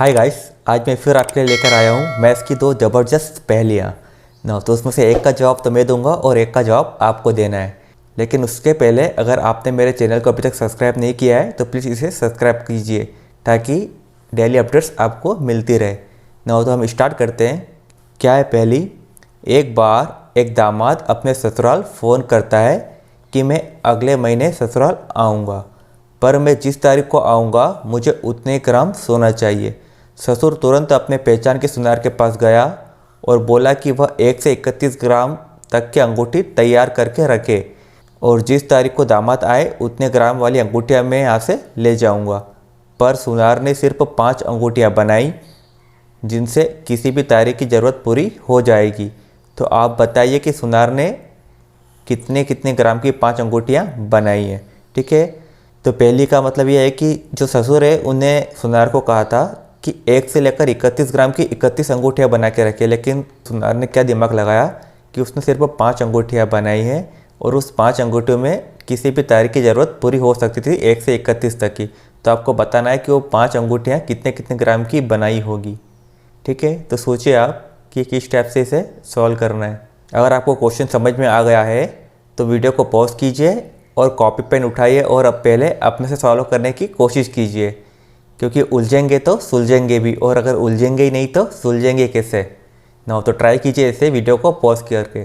Hi guys, आज मैं फिर आपके लिए लेकर आया हूँ मैथ्स की दो ज़बरदस्त पहेलियाँ ना। तो उसमें से एक का जवाब तो मैं दूंगा और एक का जवाब आपको देना है। लेकिन उसके पहले अगर आपने मेरे चैनल को अभी तक सब्सक्राइब नहीं किया है तो प्लीज़ इसे सब्सक्राइब कीजिए ताकि डेली अपडेट्स आपको मिलती रहे ना। तो हम स्टार्ट करते हैं। क्या है पहली। एक बार एक दामाद अपने ससुराल फ़ोन करता है कि मैं अगले महीने ससुराल आऊँगा, पर मैं जिस तारीख को आऊँगा मुझे उतने ग्राम सोना चाहिए। ससुर तुरंत अपने पहचान के सुनार के पास गया और बोला कि वह 1 से 31 ग्राम तक की अंगूठी तैयार करके रखे और जिस तारीख को दामाद आए उतने ग्राम वाली अंगूठियाँ मैं यहाँ से ले जाऊँगा। पर सुनार ने सिर्फ 5 अंगूठियाँ बनाई जिनसे किसी भी तारीख की ज़रूरत पूरी हो जाएगी। तो आप बताइए कि सुनार ने कितने कितने ग्राम की 5 अंगूठियाँ बनाई हैं। ठीक है, तो पहली का मतलब यह है कि जो ससुर है उन्हें सुनार को कहा था कि 1 से लेकर 31 ग्राम की 31 अंगूठियाँ बना के रखिए, लेकिन सुनार ने क्या दिमाग लगाया कि उसने सिर्फ 5 अंगूठियाँ बनाई हैं और उस 5 अंगूठियों में किसी भी तारीख की ज़रूरत पूरी हो सकती थी 1 से 31 तक की। तो आपको बताना है कि वो 5 अंगूठियाँ कितने कितने ग्राम की बनाई होगी। ठीक है, तो सोचिए आप कि किस टाइप से इसे सॉल्व करना है। अगर आपको क्वेश्चन समझ में आ गया है तो वीडियो को पॉज कीजिए और कॉपी पेन उठाइए और अब पहले अपने से सॉल्व करने की कोशिश कीजिए, क्योंकि उलझेंगे तो सुलझेंगे भी, और अगर उलझेंगे ही नहीं तो सुलझेंगे कैसे ना। तो ट्राई कीजिए इसे वीडियो को पॉज करके।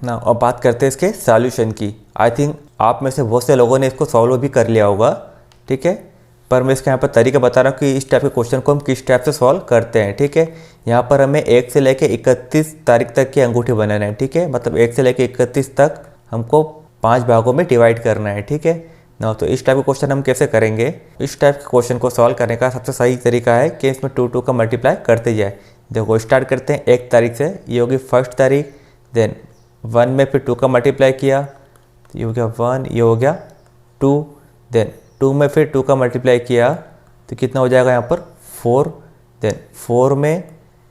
ना अब बात करते हैं इसके सॉल्यूशन की। आई थिंक आप में से बहुत से लोगों ने इसको सॉल्व भी कर लिया होगा। ठीक है, पर मैं इसके यहाँ पर तरीका बता रहा हूँ कि इस टाइप के क्वेश्चन को हम किस टाइप से सॉल्व करते हैं। ठीक है, यहाँ पर हमें 1 से लेकर 31 तारीख तक की अंगूठी बनाना है। ठीक है, मतलब 1 से लेकर 31 तक हमको 5 भागों में डिवाइड करना है। ठीक है ना, तो इस टाइप के क्वेश्चन हम कैसे करेंगे। इस टाइप के क्वेश्चन को सॉल्व करने का सबसे सही तरीका है कि इसमें 2 का मल्टीप्लाई करते जाए। देखो स्टार्ट करते हैं 1 तारीख से, ये होगी फर्स्ट तारीख, देन 1 में फिर 2 का मल्टीप्लाई किया, ये हो गया 1, ये हो गया 2, देन 2 में फिर 2 का मल्टीप्लाई किया तो कितना हो जाएगा यहाँ पर 4, देन 4 में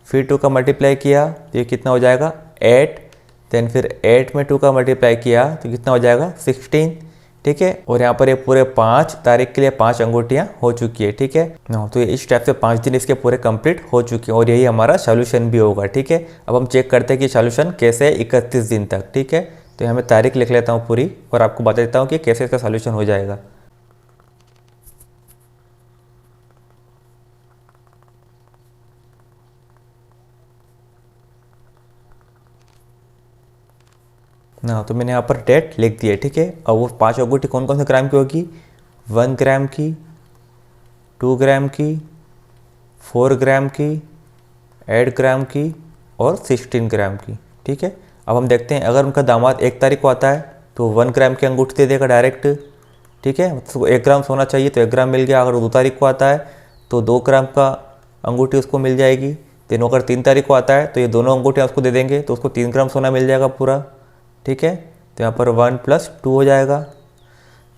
फिर 2 का मल्टीप्लाई किया तो ये कितना हो जाएगा 8, देन फिर 8 में 2 का मल्टीप्लाई किया तो कितना हो जाएगा 16। ठीक है, और यहाँ पर ये पूरे 5 तारीख के लिए 5 अंगूठियाँ हो चुकी है। ठीक है ना, तो ये इस टाइप से 5 दिन इसके पूरे कंप्लीट हो चुके हैं और यही हमारा सॉल्यूशन भी होगा। ठीक है, अब हम चेक करते हैं कि सॉल्यूशन कैसे है 31 दिन तक। ठीक है, तो यहाँ मैं तारीख लिख लेता हूँ पूरी और आपको बता देता हूँ कि कैसे इसका सॉल्यूशन हो जाएगा। ना तो मैंने यहाँ पर डेट लिख दी है। ठीक है, अब वो 5 अंगूठी कौन कौन से ग्राम की होगी, 1 ग्राम की, 2 ग्राम की, 4 ग्राम की, 8 ग्राम की और 16 ग्राम की। ठीक है, अब हम देखते हैं अगर उनका दामाद 1 तारीख को आता है तो 1 ग्राम की अंगूठी दे देगा डायरेक्ट। ठीक है, मतलब 1 ग्राम सोना चाहिए तो 1 ग्राम मिल गया। अगर 2 तारीख को आता है तो 2 ग्राम का अंगूठी उसको मिल जाएगी। देन अगर 3 तारीख को आता है तो ये दोनों अंगूठियाँ उसको दे देंगे तो उसको 3 ग्राम सोना मिल जाएगा पूरा। ठीक है, तो यहाँ पर 1 + 2 हो जाएगा।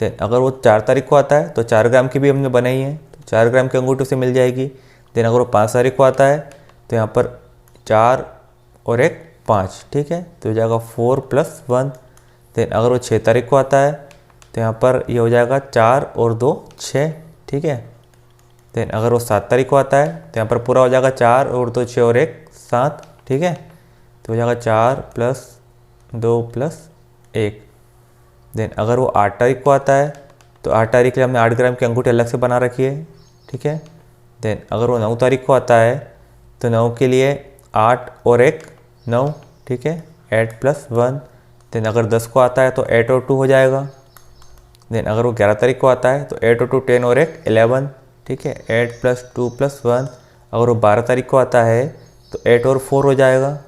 देन अगर वो 4 तारीख को आता है तो 4 ग्राम की भी हमने बनाई है तो 4 ग्राम की अंगूठी उसे मिल जाएगी। देन अगर वो 5 तारीख को आता है तो यहाँ पर 4 और 1 5। ठीक है, तो हो जाएगा 4 + 1। देन अगर वो 6 तारीख को आता है तो यहाँ पर ये हो जाएगा 4 और 2 6। ठीक है, देन अगर वो 7 तारीख को आता है तो यहाँ पर पूरा हो जाएगा 4 और 2 6 और 1 7। ठीक है, तो हो जाएगा 4 + 2 + 1। देन अगर वो 8 तारीख को आता है तो 8 तारीख के लिए हमने 8 ग्राम की अंगूठी अलग से बना रखी है। ठीक है, देन अगर वो 9 तारीख को आता है तो 9 के लिए 8 और 1 9। ठीक है, 8 + 1। देन अगर 10 को आता है तो 8 और 2 हो जाएगा। देन अगर वो 11 तारीख को आता है तो 8 और 2 10 और 1 11। ठीक है, 8 + 2 + 1। अगर वो 12 तारीख को आता है तो 8 और 4 हो जाएगा।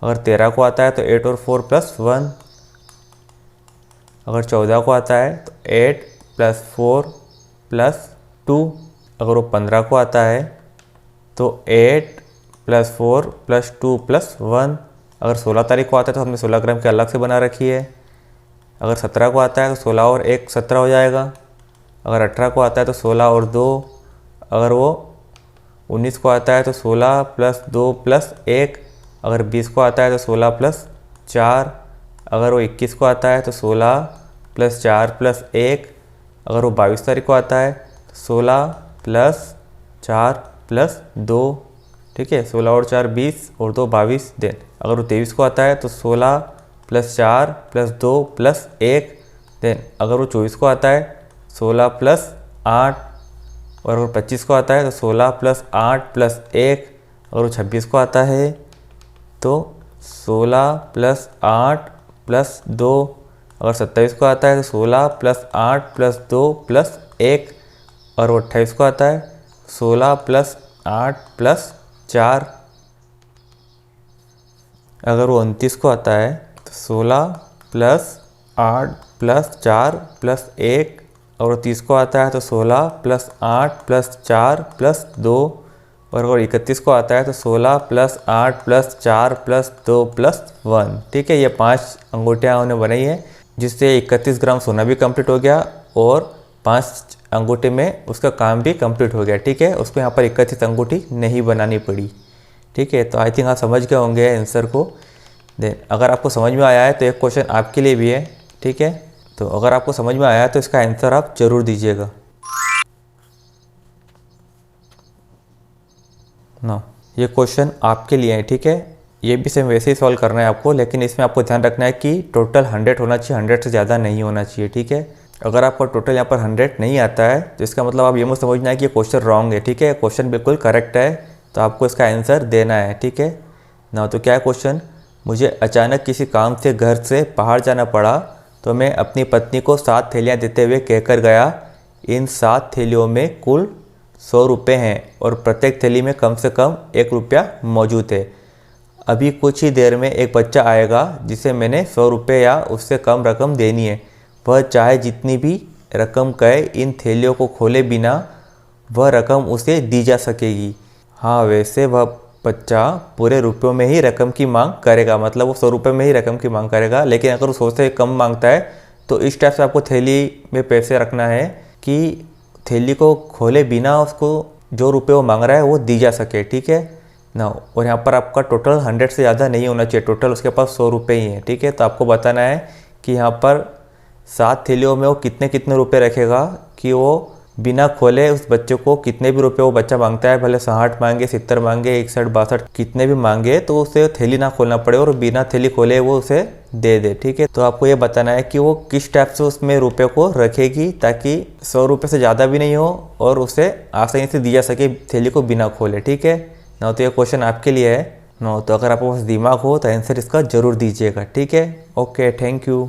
अगर 13 को आता है तो 8 और 4 + 1। अगर 14 को आता है तो 8 + 4 + 2। अगर वो 15 को आता है तो 8 + 4 + 2 + 1। अगर 16 तारीख को आता है तो हमने 16 ग्राम की अलग से बना रखी है। अगर 17 को आता है तो 16 और 1 17 हो जाएगा। अगर 18 को आता है तो 16 और 2। अगर वो 19 को आता है तो 16 प्लस 2 प्लस 1, अगर 20 को आता है तो 16 प्लस 4, अगर वो 21 को आता है तो 16 प्लस 4 प्लस 1, अगर वो 22 तारीख को आता है तो 16 प्लस 4 प्लस 2, ठीक है, 16 और 4 20 और 2 22 देन। अगर वो 23 को आता है तो 16 प्लस 4 प्लस 2 प्लस 1 देन। अगर वो 24 को आता है 16 प्लस 8, और अगर 25 को आता है तो 16 प्लस 8 प्लस 1, अगर वो 26 को आता है तो 16 प्लस 8 प्लस 2, अगर 27 को आता है तो 16 प्लस 8 प्लस 2 प्लस 1, और वो 28 को आता है 16 प्लस 8 प्लस 4, अगर वो 29 को आता है तो 16 प्लस 8 प्लस 4 प्लस 1, और 30 को आता है तो 16 प्लस 8 प्लस 4 प्लस 2, और अगर 31 को आता है तो 16 प्लस 8 प्लस 4 प्लस 2 प्लस 1। ठीक है, ये 5 अंगूठियाँ उन्होंने बनाई है, जिससे 31 ग्राम सोना भी कंप्लीट हो गया और 5 अंगूठे में उसका काम भी कंप्लीट हो गया। ठीक है, उसको यहाँ पर 31 अंगूठी नहीं बनानी पड़ी। ठीक है, तो आई थिंक आप समझ गए होंगे आंसर को। देन अगर आपको समझ में आया है तो एक क्वेश्चन आपके लिए भी है। ठीक है, तो अगर आपको समझ में आया है तो इसका आंसर आप ज़रूर दीजिएगा ना। ये क्वेश्चन आपके लिए है। ठीक है, ये भी सेम वैसे ही सॉल्व करना है आपको, लेकिन इसमें आपको ध्यान रखना है कि टोटल 100 होना चाहिए, 100 से ज़्यादा नहीं होना चाहिए। ठीक है, अगर आपका टोटल यहाँ पर 100 नहीं आता है तो इसका मतलब आप ये मत समझना है कि ये क्वेश्चन रॉन्ग है। ठीक है, क्वेश्चन बिल्कुल करेक्ट है, तो आपको इसका आंसर देना है। ठीक है ना, तो क्या है क्वेश्चन, मुझे अचानक किसी काम से घर से बाहर जाना पड़ा तो मैं अपनी पत्नी को 7 थैलियाँ देते हुए कहकर गया, इन 7 थैलियों में कुल 100 रुपये हैं और प्रत्येक थैली में कम से कम 1 रुपया मौजूद है। अभी कुछ ही देर में एक बच्चा आएगा जिसे मैंने 100 रुपये या उससे कम रकम देनी है। वह चाहे जितनी भी रकम कहे, इन थैलियों को खोले बिना वह रकम उसे दी जा सकेगी। हाँ, वैसे वह बच्चा पूरे रुपयों में ही रकम की मांग करेगा, मतलब वो 100 रुपये में ही रकम की मांग करेगा। लेकिन अगर वो 100 से कम मांगता है तो इस टाइप से आपको थैली में पैसे रखना है कि थैली को खोले बिना उसको जो रुपये वो मांग रहा है वो दी जा सके। ठीक है ना, और यहाँ पर आपका टोटल 100 से ज़्यादा नहीं होना चाहिए, टोटल उसके पास 100 रुपये ही है। ठीक है, तो आपको बताना है कि यहाँ पर 7 थैलियों में वो कितने कितने रुपये रखेगा कि वो बिना खोले उस बच्चे को कितने भी रुपए वो बच्चा मांगता है, भले 60 मांगे, 70 मांगे, 61, 62 कितने भी मांगे, तो उसे थैली ना खोलना पड़े और बिना थैली खोले वो उसे दे दे। ठीक है, तो आपको ये बताना है कि वो किस टाइप से उसमें रुपए को रखेगी ताकि 100 रुपये से ज़्यादा भी नहीं हो और उसे आसानी से दी जा सके थैली को बिना खोले। ठीक है ना, तो ये क्वेश्चन आपके लिए है ना, तो अगर आपके पास दिमाग हो तो आंसर इसका ज़रूर दीजिएगा। ठीक है, ओके, थैंक यू।